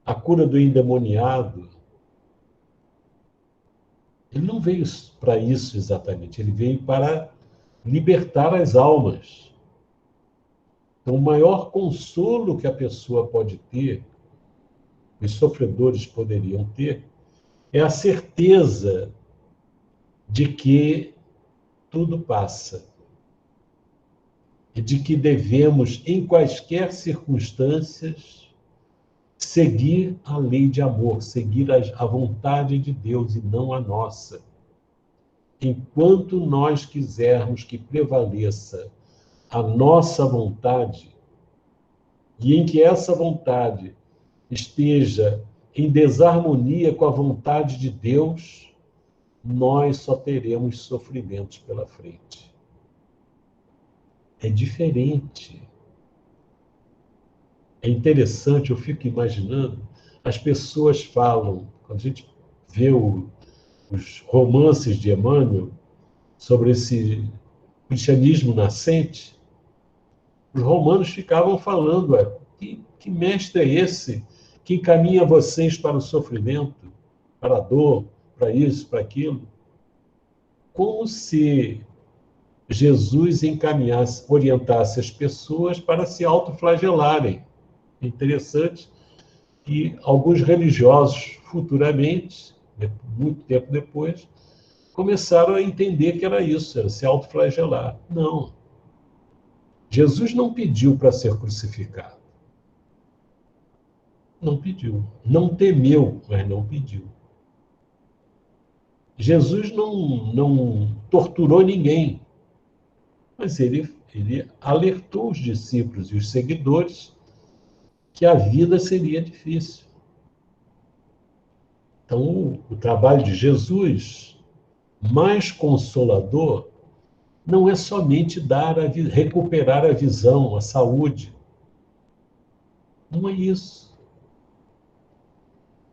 a cura do endemoniado. Ele não veio para isso exatamente, ele veio para libertar as almas. Então, o maior consolo que a pessoa pode ter, os sofredores poderiam ter, é a certeza de que tudo passa e de que devemos, em quaisquer circunstâncias, seguir a lei de amor, seguir a vontade de Deus e não a nossa. Enquanto nós quisermos que prevaleça a nossa vontade, e em que essa vontade esteja em desarmonia com a vontade de Deus, nós só teremos sofrimentos pela frente. É diferente. É interessante, eu fico imaginando, as pessoas falam, quando a gente vê os romances de Emmanuel sobre esse cristianismo nascente, os romanos ficavam falando, que mestre é esse que encaminha vocês para o sofrimento, para a dor, para isso, para aquilo? Como se Jesus encaminhasse, orientasse as pessoas para se autoflagelarem. É interessante que alguns religiosos, futuramente, muito tempo depois, começaram a entender que era isso, era se autoflagelar. Não. Jesus não pediu para ser crucificado. Não pediu. Não temeu, mas não pediu. Jesus não torturou ninguém, mas ele alertou os discípulos e os seguidores que a vida seria difícil. Então, o trabalho de Jesus, mais consolador, não é somente recuperar a visão, a saúde. Não é isso.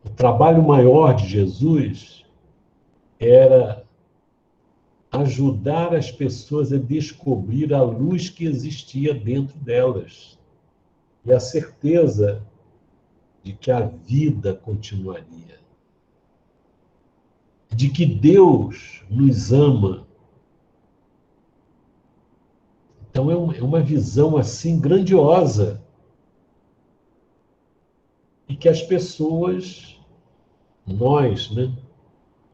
O trabalho maior de Jesus era ajudar as pessoas a descobrir a luz que existia dentro delas e a certeza de que a vida continuaria, de que Deus nos ama. Então é uma visão assim grandiosa e que as pessoas, nós, né,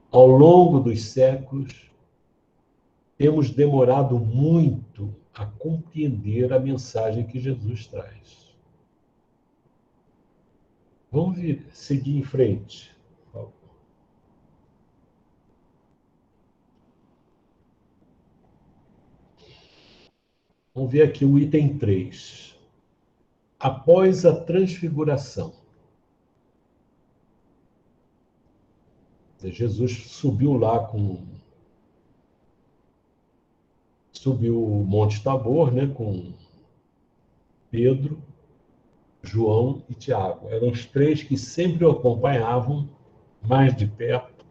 ao longo dos séculos, temos demorado muito a compreender a mensagem que Jesus traz. Vamos seguir em frente. Por favor. Vamos ver aqui o item 3. Após a transfiguração. Jesus subiu lá subiu o Monte Tabor, né, com Pedro, João e Tiago. Eram os três que sempre o acompanhavam mais de perto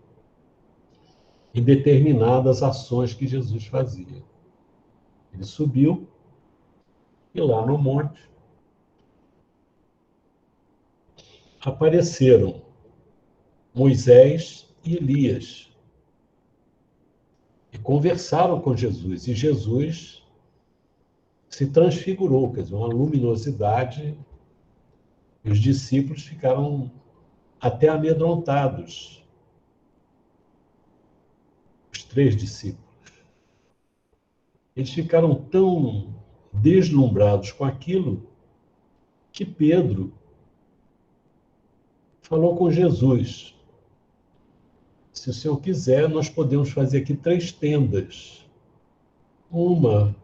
em determinadas ações que Jesus fazia. Ele subiu e lá no monte apareceram Moisés e Elias e conversaram com Jesus. E Jesus se transfigurou, quer dizer, uma luminosidade, e os discípulos ficaram até amedrontados. Os três discípulos. Eles ficaram tão deslumbrados com aquilo que Pedro falou com Jesus: se o Senhor quiser, nós podemos fazer aqui 3 tendas. Uma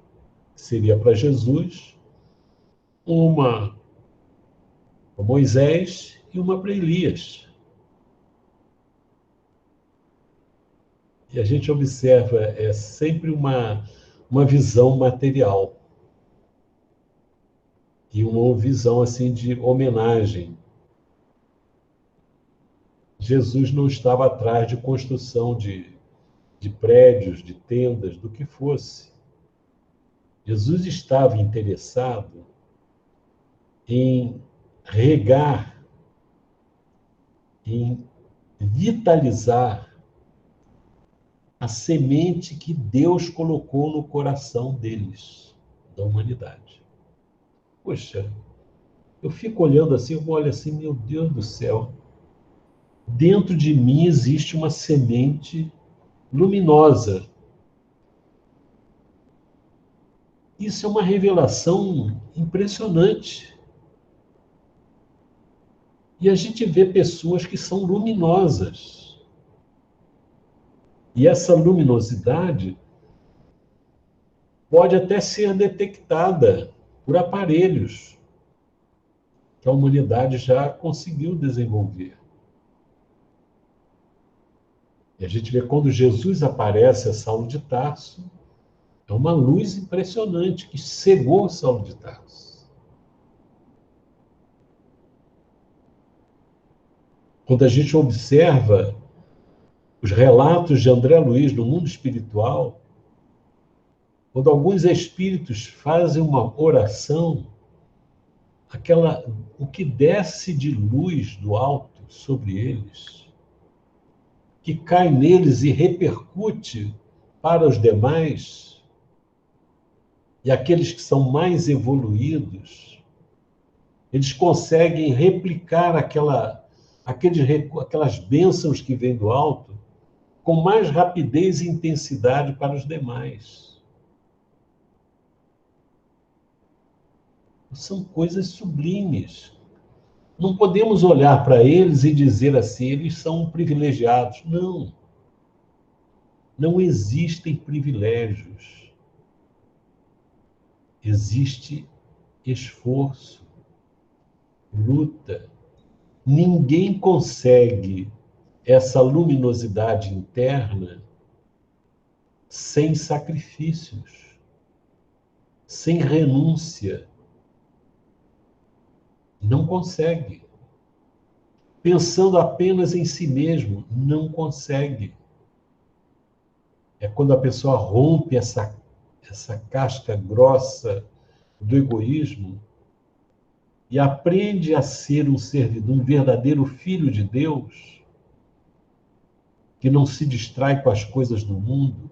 seria para Jesus, uma para Moisés e uma para Elias. E a gente observa, é sempre uma visão material. E uma visão assim de homenagem. Jesus não estava atrás de construção de prédios, de tendas, do que fosse. Jesus estava interessado em regar, em vitalizar a semente que Deus colocou no coração deles, da humanidade. Poxa, eu fico olhando assim, eu olho assim, meu Deus do céu, dentro de mim existe uma semente luminosa. Isso é uma revelação impressionante. E a gente vê pessoas que são luminosas. E essa luminosidade pode até ser detectada por aparelhos que a humanidade já conseguiu desenvolver. E a gente vê quando Jesus aparece a Saulo de Tarso, é uma luz impressionante que cegou Saulo de Tarso. Quando a gente observa os relatos de André Luiz no mundo espiritual, quando alguns espíritos fazem uma oração, o que desce de luz do alto sobre eles, que cai neles e repercute para os demais, e aqueles que são mais evoluídos, eles conseguem replicar aquelas bênçãos que vêm do alto com mais rapidez e intensidade para os demais. São coisas sublimes. Não podemos olhar para eles e dizer assim, eles são privilegiados. Não. Não existem privilégios. Existe esforço, luta. Ninguém consegue essa luminosidade interna sem sacrifícios, sem renúncia. Não consegue. Pensando apenas em si mesmo, não consegue. É quando a pessoa rompe essa casca grossa do egoísmo e aprende a ser um servidor, um verdadeiro filho de Deus, que não se distrai com as coisas do mundo.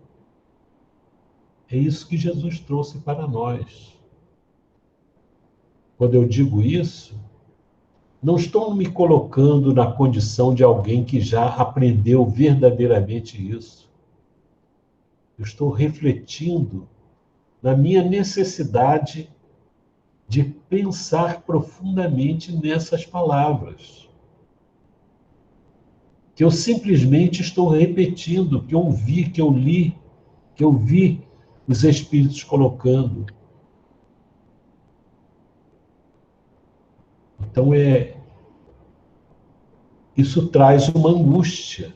É isso que Jesus trouxe para nós. Quando eu digo isso, não estou me colocando na condição de alguém que já aprendeu verdadeiramente isso. Eu estou refletindo na minha necessidade de pensar profundamente nessas palavras. Que eu simplesmente estou repetindo, que eu ouvi, que eu li, que eu vi os Espíritos colocando. Então, isso traz uma angústia,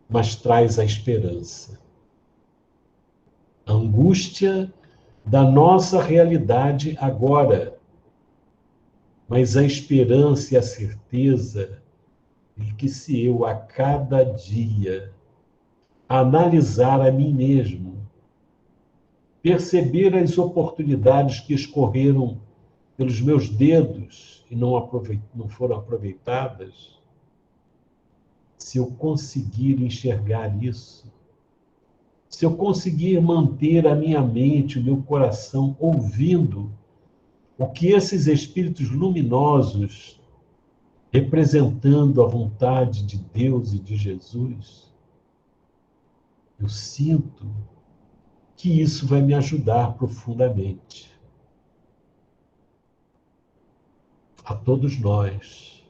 mas traz a esperança. A angústia da nossa realidade agora, mas a esperança e a certeza de que se eu, a cada dia, analisar a mim mesmo, perceber as oportunidades que escorreram pelos meus dedos e não foram aproveitadas, se eu conseguir enxergar isso, se eu conseguir manter a minha mente, o meu coração ouvindo o que esses espíritos luminosos, representando a vontade de Deus e de Jesus, eu sinto que isso vai me ajudar profundamente. A todos nós.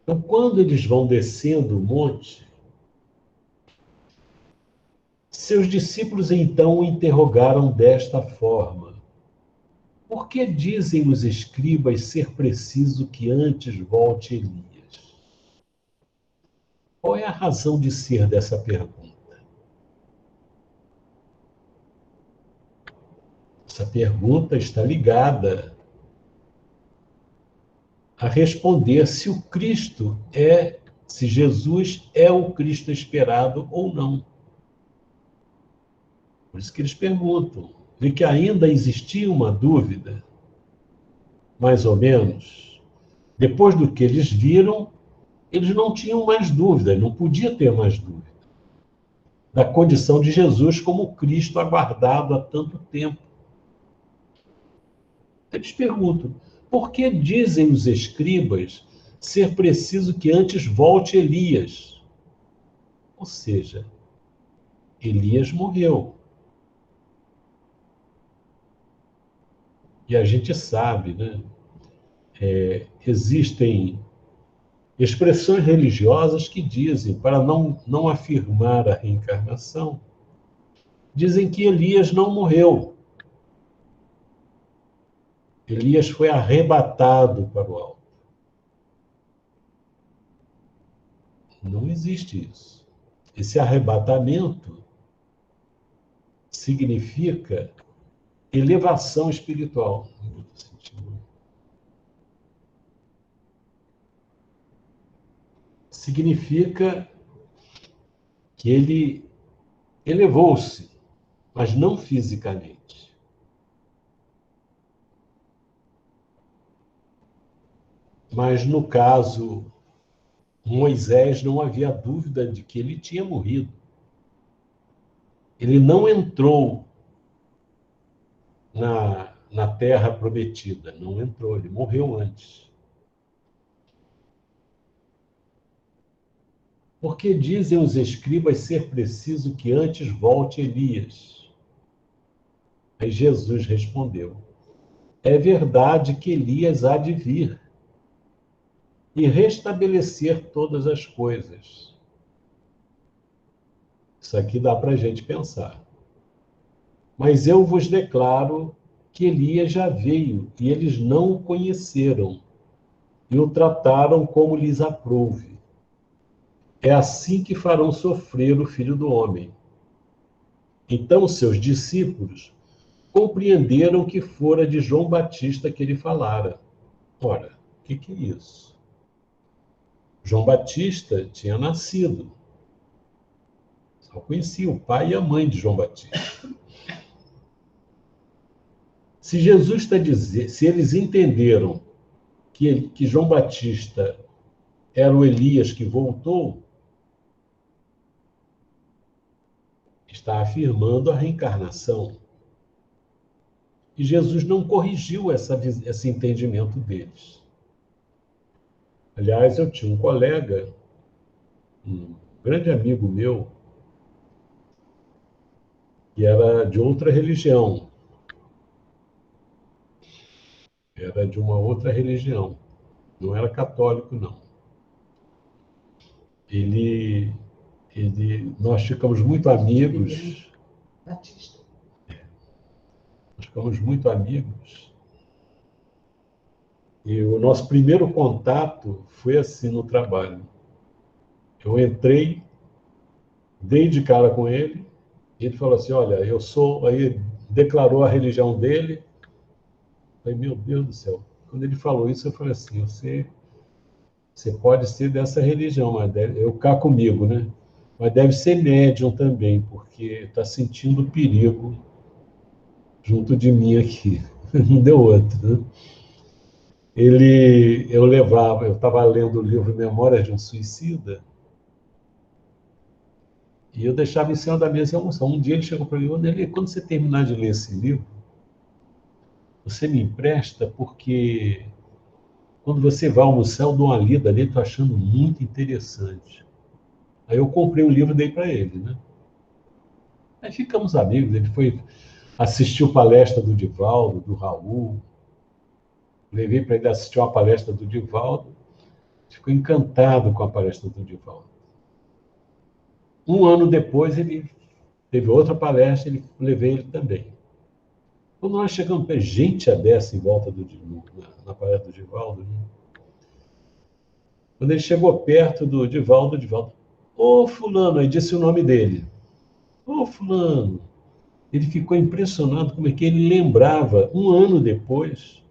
Então, quando eles vão descendo o monte, seus discípulos então o interrogaram desta forma: por que dizem os escribas ser preciso que antes volte Elias? Qual é a razão de ser dessa pergunta? Essa pergunta está ligada a responder se Jesus é o Cristo esperado ou não. Por isso que eles perguntam. De que ainda existia uma dúvida, mais ou menos. Depois do que eles viram, eles não tinham mais dúvida, não podia ter mais dúvida da condição de Jesus como Cristo aguardado há tanto tempo. Eles perguntam, por que dizem os escribas ser preciso que antes volte Elias? Ou seja, Elias morreu. E a gente sabe, né? Existem expressões religiosas que dizem, para não afirmar a reencarnação, dizem que Elias não morreu. Elias foi arrebatado para o alto. Não existe isso. Esse arrebatamento significa elevação espiritual. Significa que ele elevou-se, mas não fisicamente. Mas no caso Moisés, não havia dúvida de que ele tinha morrido. Ele não entrou na terra prometida, não entrou, ele morreu antes. Porque dizem os escribas ser preciso que antes volte Elias. Aí Jesus respondeu: é verdade que Elias há de vir e restabelecer todas as coisas. Isso aqui dá para a gente pensar. Mas eu vos declaro que Elias já veio e eles não o conheceram e o trataram como lhes aprouve. É assim que farão sofrer o Filho do Homem. Então seus discípulos compreenderam que fora de João Batista que ele falara. Ora, o que é isso? João Batista tinha nascido. Só conhecia o pai e a mãe de João Batista. Se Jesus está dizendo, se eles entenderam que João Batista era o Elias que voltou, está afirmando a reencarnação. E Jesus não corrigiu esse entendimento deles. Aliás, eu tinha um colega, um grande amigo meu, que era de outra religião, era de uma outra religião, não era católico, não. Nós ficamos muito amigos, Batista. nós ficamos muito amigos, e o nosso primeiro contato foi assim no trabalho. Eu entrei, dei de cara com ele, e ele falou assim, olha, eu sou... Aí declarou a religião dele. Eu falei, meu Deus do céu. Quando ele falou isso, eu falei assim, você pode ser dessa religião, mas eu cá comigo, né? Mas deve ser médium também, porque está sentindo perigo junto de mim aqui. Não deu outro, né? Eu estava lendo o livro Memórias de um Suicida, e eu deixava em cima da mesa e almoçar. Um dia ele chegou para mim, Vanderlei, quando você terminar de ler esse livro, você me empresta, porque quando você vai almoçar, eu dou uma lida ali, estou achando muito interessante. Aí eu comprei o livro e dei para ele, né? Aí ficamos amigos, ele foi assistiu palestra do Divaldo, do Raul, levei para ele assistir uma palestra do Divaldo, ficou encantado com a palestra do Divaldo. Um ano depois, ele teve outra palestra, levei ele também. Quando nós chegamos, gente a dessa em volta na palestra do Divaldo, né? Quando ele chegou perto do Divaldo, ô fulano, aí disse o nome dele. Ô fulano. Ele ficou impressionado como é que ele lembrava, um ano depois,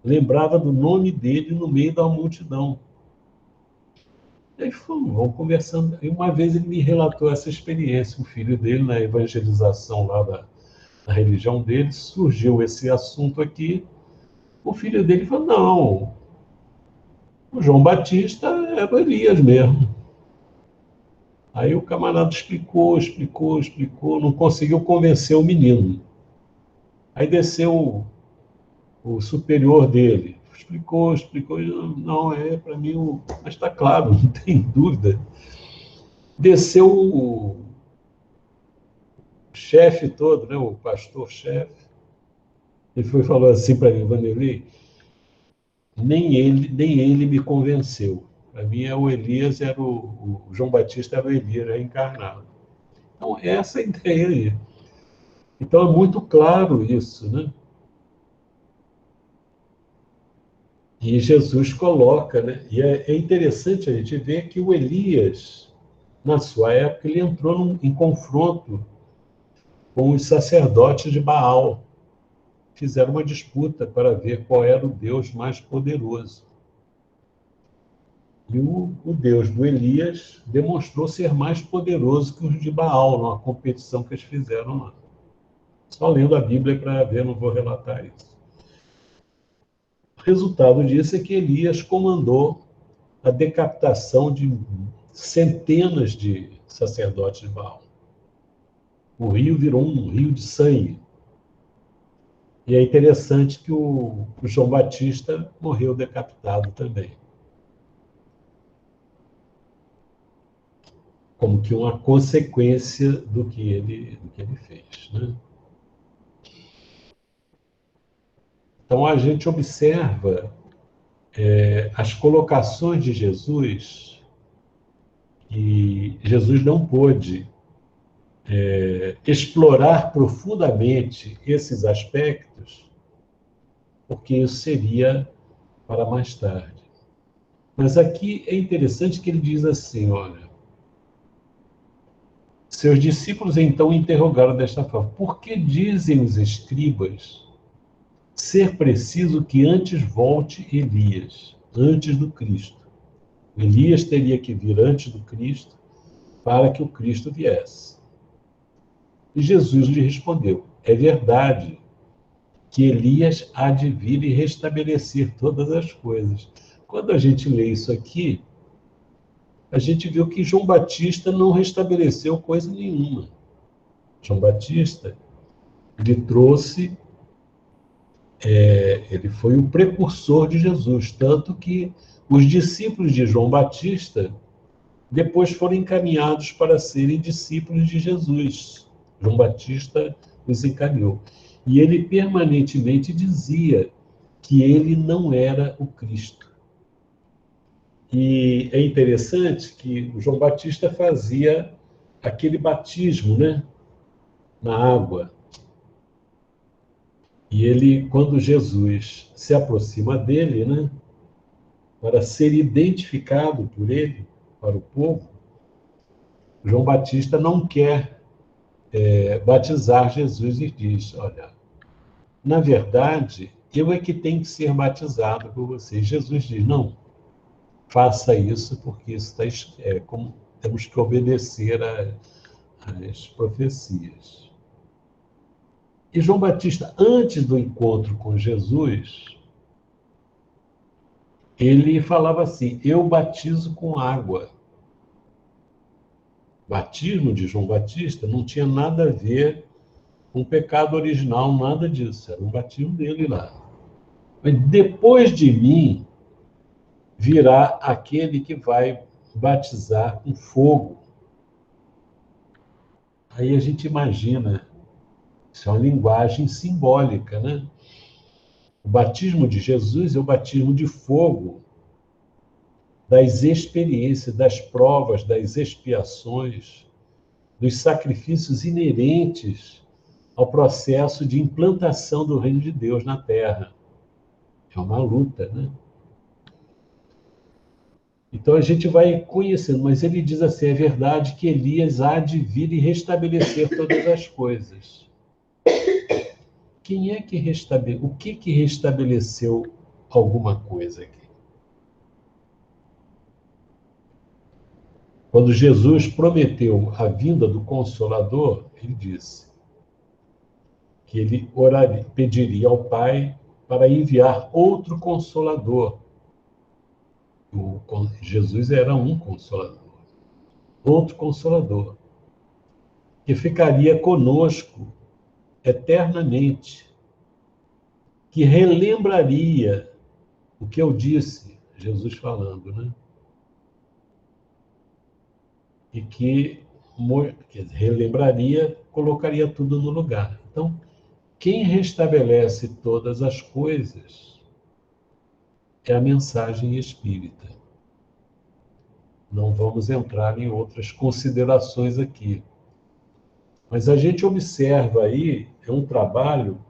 lembrava do nome dele no meio da multidão. E aí vamos conversando. E uma vez ele me relatou essa experiência, o filho dele, na evangelização lá da religião dele, surgiu esse assunto aqui. O filho dele falou, não, o João Batista era o Elias mesmo. Aí o camarada explicou, não conseguiu convencer o menino. Aí desceu o superior dele, explicou, não, para mim, mas está claro, não tem dúvida. Desceu o chefe todo, né, o pastor-chefe, ele falou assim para mim, Vanderlei, nem ele me convenceu. Para mim, o Elias era o João Batista era o Elias reencarnado. Então, essa é a ideia aí. Então, é muito claro isso, né? E Jesus coloca, né? E é interessante a gente ver que o Elias, na sua época, ele entrou em confronto com os sacerdotes de Baal. Fizeram uma disputa para ver qual era o Deus mais poderoso. E o Deus do Elias demonstrou ser mais poderoso que os de Baal, numa competição que eles fizeram lá. Só lendo a Bíblia para ver, não vou relatar isso. O resultado disso é que Elias comandou a decapitação de centenas de sacerdotes de Baal. O rio virou um rio de sangue. E é interessante que o João Batista morreu decapitado também. Como que uma consequência do que ele fez, né? Então, a gente observa as colocações de Jesus, e Jesus não pôde explorar profundamente esses aspectos, porque isso seria para mais tarde. Mas aqui é interessante que ele diz assim, olha, seus discípulos então interrogaram desta forma, por que dizem os escribas ser preciso que antes volte Elias, antes do Cristo? Elias teria que vir antes do Cristo para que o Cristo viesse. E Jesus lhe respondeu, é verdade que Elias há de vir e restabelecer todas as coisas. Quando a gente lê isso aqui, a gente viu que João Batista não restabeleceu coisa nenhuma. João Batista, ele trouxe, ele foi o precursor de Jesus, tanto que os discípulos de João Batista depois foram encaminhados para serem discípulos de Jesus. João Batista os encaminhou. E ele permanentemente dizia que ele não era o Cristo. E é interessante que o João Batista fazia aquele batismo, né, na água. E ele, quando Jesus se aproxima dele, né, para ser identificado por ele, para o povo, João Batista não quer batizar Jesus e diz: olha, na verdade, eu é que tenho que ser batizado por vocês. Jesus diz: não, faça isso, porque isso está, como temos que obedecer às profecias. E João Batista, antes do encontro com Jesus, ele falava assim: eu batizo com água. O batismo de João Batista não tinha nada a ver com o pecado original, nada disso. Era um batismo dele lá. Mas depois de mim virá aquele que vai batizar com fogo. Aí a gente imagina, isso é uma linguagem simbólica, né? O batismo de Jesus é o batismo de fogo, das experiências, das provas, das expiações, dos sacrifícios inerentes ao processo de implantação do reino de Deus na Terra. É uma luta, né? Então a gente vai conhecendo, mas ele diz assim: é verdade que Elias há de vir e restabelecer todas as coisas. Quem é que restabeleceu? O que restabeleceu alguma coisa aqui? Quando Jesus prometeu a vinda do Consolador, ele disse que ele oraria, pediria ao Pai para enviar outro Consolador. Jesus era um Consolador. Outro Consolador, que ficaria conosco eternamente, que relembraria o que eu disse, Jesus falando, né? E que relembraria, colocaria tudo no lugar. Então, quem restabelece todas as coisas é a mensagem espírita. Não vamos entrar em outras considerações aqui. Mas a gente observa aí, é um trabalho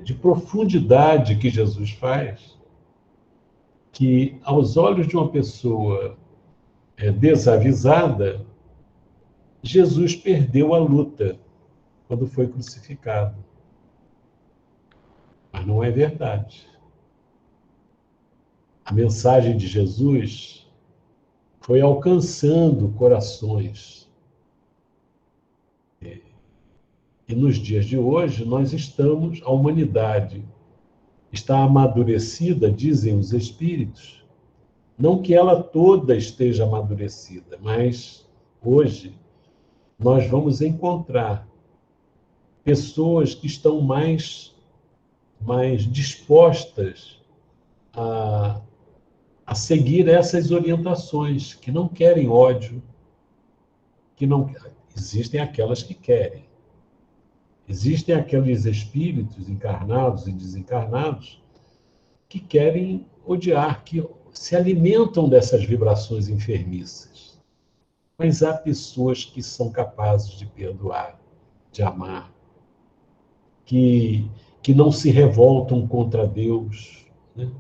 de profundidade que Jesus faz, que aos olhos de uma pessoa desavisada, Jesus perdeu a luta quando foi crucificado. Mas não é verdade. A mensagem de Jesus foi alcançando corações. E nos dias de hoje, a humanidade está amadurecida, dizem os espíritos, não que ela toda esteja amadurecida, mas hoje nós vamos encontrar pessoas que estão mais dispostas a seguir essas orientações, que não querem ódio, que não existem aquelas que querem. Existem aqueles espíritos encarnados e desencarnados que querem odiar, que se alimentam dessas vibrações enfermiças. Mas há pessoas que são capazes de perdoar, de amar, que não se revoltam contra Deus, né?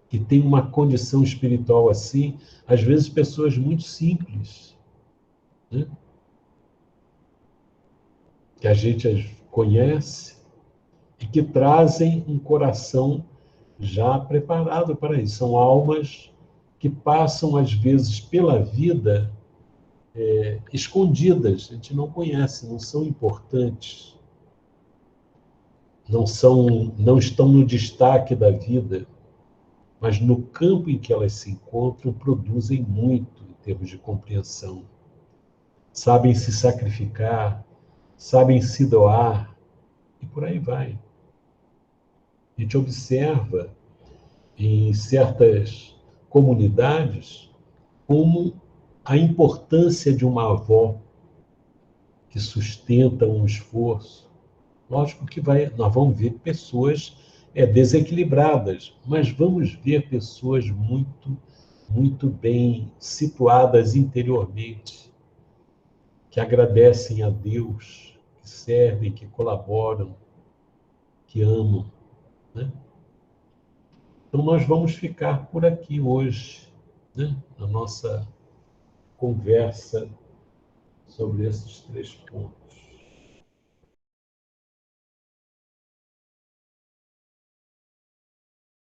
Que têm uma condição espiritual assim, às vezes pessoas muito simples, né? Que a gente conhece e que trazem um coração já preparado para isso. São almas que passam, às vezes, pela vida escondidas. A gente não conhece, não são importantes, não estão no destaque da vida, mas no campo em que elas se encontram, produzem muito em termos de compreensão. Sabem se sacrificar, sabem se doar, e por aí vai. A gente observa em certas comunidades como a importância de uma avó que sustenta um esforço. Lógico que nós vamos ver pessoas desequilibradas, mas vamos ver pessoas muito bem situadas interiormente, que agradecem a Deus, que servem, que colaboram, que amam, né? Então, nós vamos ficar por aqui hoje, né? Na nossa conversa sobre esses 3 pontos.